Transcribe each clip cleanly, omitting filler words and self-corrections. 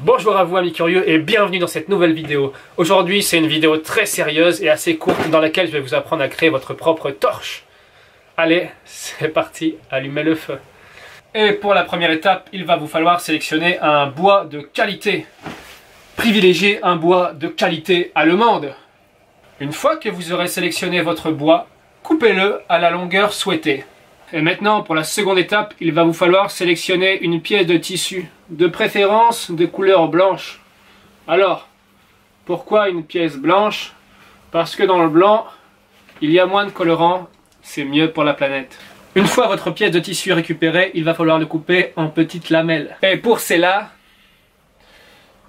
Bonjour à vous amis curieux et bienvenue dans cette nouvelle vidéo. Aujourd'hui c'est une vidéo très sérieuse et assez courte dans laquelle je vais vous apprendre à créer votre propre torche. Allez, c'est parti, allumez le feu. Et pour la première étape, il va vous falloir sélectionner un bois de qualité. Privilégiez un bois de qualité allemande. Une fois que vous aurez sélectionné votre bois, coupez-le à la longueur souhaitée. Et maintenant, pour la seconde étape, il va vous falloir sélectionner une pièce de tissu, de préférence de couleur blanche. Alors, pourquoi une pièce blanche? Parce que dans le blanc, il y a moins de colorant, c'est mieux pour la planète. Une fois votre pièce de tissu récupérée, il va falloir le couper en petites lamelles. Et pour cela,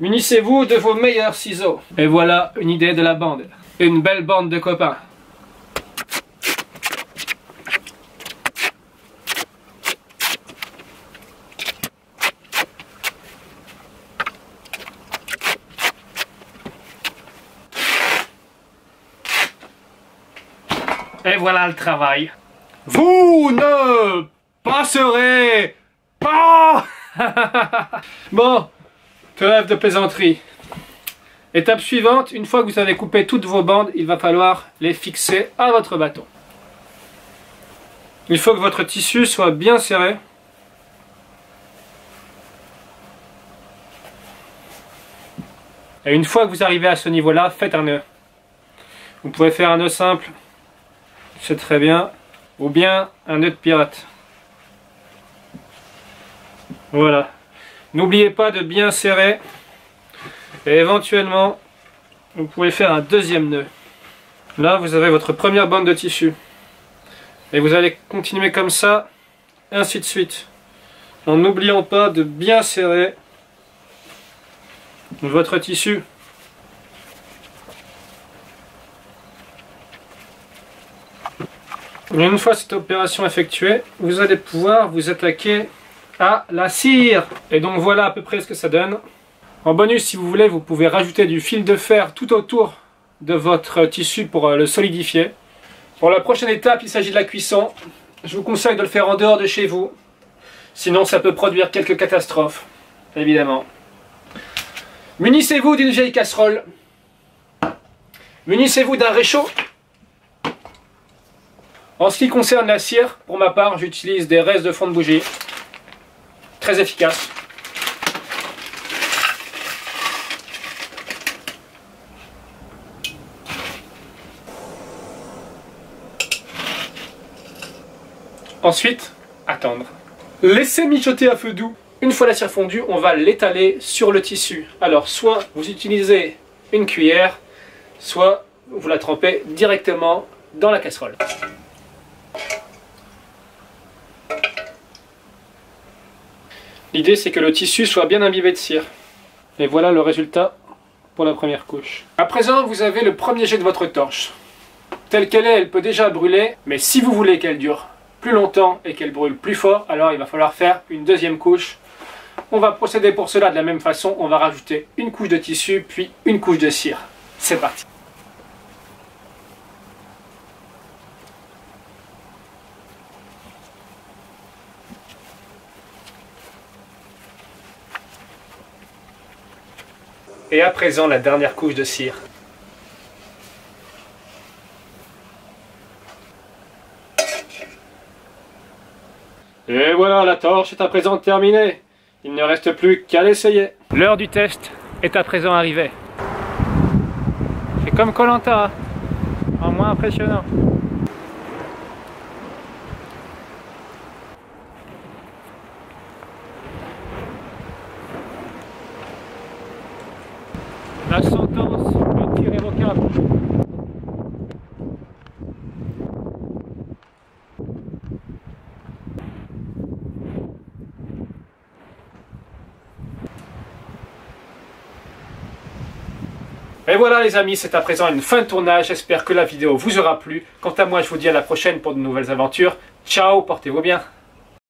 munissez-vous de vos meilleurs ciseaux. Et voilà une idée de la bande. Une belle bande de copains. Et voilà le travail. Vous ne passerez pas. Bon, trêve de plaisanterie. Étape suivante, une fois que vous avez coupé toutes vos bandes, il va falloir les fixer à votre bâton. Il faut que votre tissu soit bien serré. Et une fois que vous arrivez à ce niveau-là, faites un nœud. Vous pouvez faire un nœud simple. C'est très bien, ou bien un nœud de pirate. Voilà. N'oubliez pas de bien serrer. Et éventuellement, vous pouvez faire un deuxième nœud. Là, vous avez votre première bande de tissu. Et vous allez continuer comme ça, ainsi de suite. En n'oubliant pas de bien serrer votre tissu. Et une fois cette opération effectuée, vous allez pouvoir vous attaquer à la cire. Et donc voilà à peu près ce que ça donne. En bonus, si vous voulez, vous pouvez rajouter du fil de fer tout autour de votre tissu pour le solidifier. Pour la prochaine étape, il s'agit de la cuisson. Je vous conseille de le faire en dehors de chez vous. Sinon, ça peut produire quelques catastrophes, évidemment. Munissez-vous d'une vieille casserole. Munissez-vous d'un réchaud. En ce qui concerne la cire, pour ma part, j'utilise des restes de fond de bougie. Très efficace. Ensuite, attendre. Laissez mijoter à feu doux. Une fois la cire fondue, on va l'étaler sur le tissu. Alors, soit vous utilisez une cuillère, soit vous la trempez directement dans la casserole. L'idée, c'est que le tissu soit bien imbibé de cire. Et voilà le résultat pour la première couche. À présent, vous avez le premier jet de votre torche. Telle qu'elle est, elle peut déjà brûler, mais si vous voulez qu'elle dure plus longtemps et qu'elle brûle plus fort, alors il va falloir faire une deuxième couche. On va procéder pour cela de la même façon. On va rajouter une couche de tissu, puis une couche de cire. C'est parti. Et à présent, la dernière couche de cire. Et voilà, la torche est à présent terminée. Il ne reste plus qu'à l'essayer. L'heure du test est à présent arrivée. C'est comme Koh-Lanta, en moins impressionnant. La sentence est irrévocable. Et voilà les amis, c'est à présent une fin de tournage. J'espère que la vidéo vous aura plu. Quant à moi, je vous dis à la prochaine pour de nouvelles aventures. Ciao, portez-vous bien.